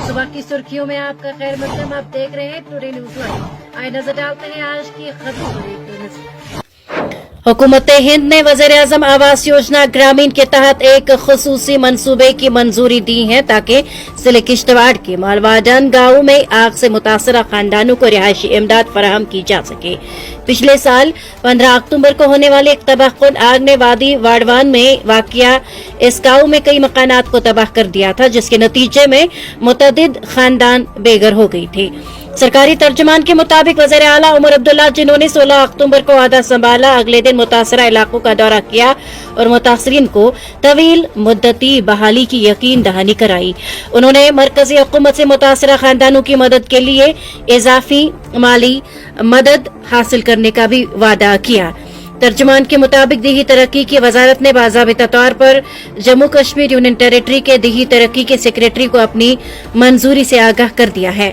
सुबह की सुर्खियों में आपका खैर मकदम। आप देख रहे हैं टुडे न्यूज लाइव। आइए नजर डालते हैं आज की खबरों पर। हुकूमत हिंद ने वज़ीर-ए-आज़म आवास योजना ग्रामीण के तहत एक खुसूसी मंसूबे की मंजूरी दी है ताकि जिले किश्तवाड़ के मालवाडन गांव में आग से मुतासरा खानदानों को रिहायशी इमदाद फराहम की जा सके। पिछले साल 15 अक्टूबर को होने वाली एक तबाहकुन आग ने वादी वाडवान में वाकिया इस गांव में कई मकानात को तबाह कर दिया था, जिसके नतीजे में मुतअद्दिद खानदान बेघर हो गई थी। सरकारी तर्जुमान के मुताबिक वज़ीर आला उमर अब्दुल्ला, जिन्होंने 16 अक्टूबर को अहदा संभाला, अगले दिन मुतासरा इलाकों का दौरा किया और मुतासरीन को तवील मुद्दती बहाली की यकीन दहानी कराई। उन्होंने मरकजी हुकूमत से मुतासरा खानदानों की मदद के लिए इजाफी माली मदद हासिल करने का भी वादा किया। तर्जुमान के मुताबिक दिही तरक्की की वजारत ने बाज़ाबिता तौर पर जम्मू कश्मीर यूनियन टेरिटरी के दिही तरक्की के सेक्रेटरी को अपनी मंजूरी से आगाह कर दिया है।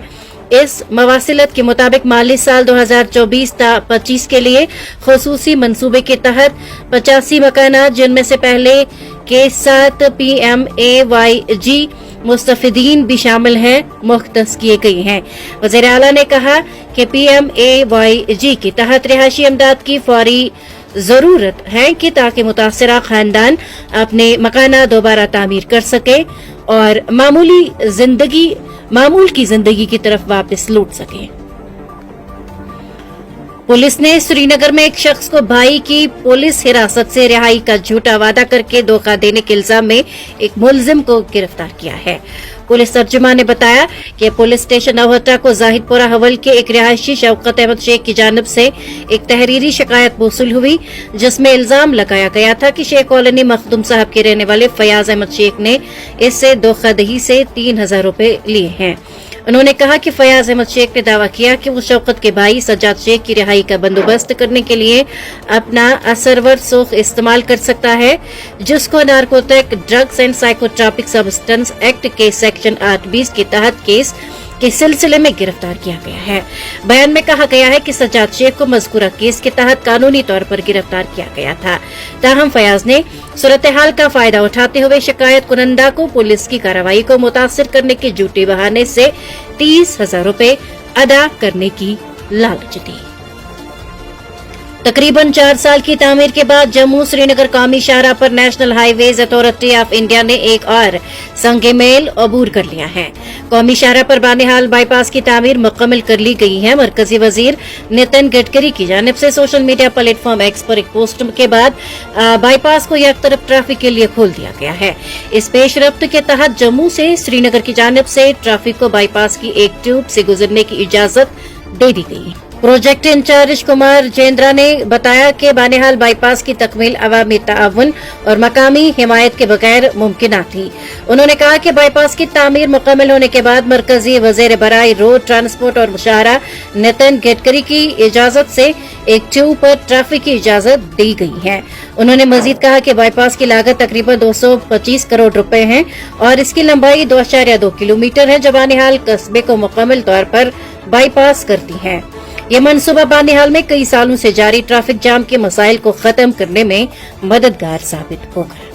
इस मवासिलत के मुताबिक माली साल 2024-25 के लिए खुसूसी मंसूबे के तहत 85 मकानात, जिनमें से पहले के 7 PMAYG मुस्तफिदीन भी शामिल हैं, मुख्तस किए गए हैं। वज़ीर आला ने कहा कि PMAYG के तहत रिहायशी इमदाद की फौरी जरूरत है कि ताकि मुतासरा खानदान अपने मकाना दोबारा तामीर कर सके और मामूल की जिंदगी की तरफ वापस लौट सके। पुलिस ने श्रीनगर में एक शख्स को भाई की पुलिस हिरासत से रिहाई का झूठा वादा करके धोखा देने के इल्जाम में एक मुलजिम को गिरफ्तार किया है। पुलिस तर्जुमान ने बताया कि पुलिस स्टेशन नवहट्टा को जाहिदपुरा हवल के एक रिहायशी शौकत अहमद शेख की जानिब से एक तहरीरी शिकायत मौसूल हुई, जिसमें इल्जाम लगाया गया था कि शेख कॉलोनी मखदूम साहब के रहने वाले फयाज अहमद शेख ने इससे धोखाधड़ी से 3000 रुपए लिए हैं। उन्होंने कहा कि फयाज अहमद शेख ने दावा किया कि वो शौकत के भाई सज्जाद शेख की रिहाई का बंदोबस्त करने के लिए अपना असरवर सूख इस्तेमाल कर सकता है, जिसको narcotic drugs and psychotropic substance act के सेक्शन 820 के तहत केस के सिलसिले में गिरफ्तार किया गया है। बयान में कहा गया है कि सज्जाद शेख को मज़कूरा केस के तहत कानूनी तौर पर गिरफ्तार किया गया था। ताहम फयाज ने सूरत हाल का फायदा उठाते हुए शिकायत कुनंदा को पुलिस की कार्रवाई को मुतासिर करने के झूठे बहाने से 30,000 रुपए अदा करने की लालच दी। तकरीबन 4 साल की तामीर के बाद जम्मू श्रीनगर कौमी शाहराह पर national highways authority of India ने एक और संगे मेल अबूर कर लिया है। कौमी शाहराह पर बानिहाल बाईपास की तामीर मुकम्मल कर ली गई है। मरकजी वजीर नितिन गडकरी की जानिब से सोशल मीडिया प्लेटफॉर्म एक्स पर एक पोस्ट के बाद बाईपास को एक तरफ ट्रैफिक के लिए खोल दिया गया है। इस पेशरफ्त के तहत जम्मू से श्रीनगर की जानिब से ट्रैफिक को बाईपास की एक ट्यूब से गुजरने की इजाजत दे दी गई। प्रोजेक्ट इंचार्ज कुमार जेंद्रा ने बताया कि बानिहाल बाईपास की तकमील अवामी ताउन और मकामी हिमायत के बगैर मुमकिन थी। उन्होंने कहा कि बाईपास की तामीर मुकम्मल होने के बाद मरकजी वज़ीर बराए रोड ट्रांसपोर्ट और मुशाहरा नितिन गडकरी की इजाजत से एक ट्यूब पर ट्रैफिक की इजाजत दी गई है। उन्होंने मजीद कहा कि बाईपास की लागत तकरीबन 225 करोड़ रुपए है और इसकी लंबाई 2.2 किलोमीटर है, जो बानिहाल कस्बे को मुकम्मल तौर पर बाईपास करती है। ये मनसूबा बानिहाल में कई सालों से जारी ट्रैफिक जाम के मसाइल को खत्म करने में मददगार साबित होगा।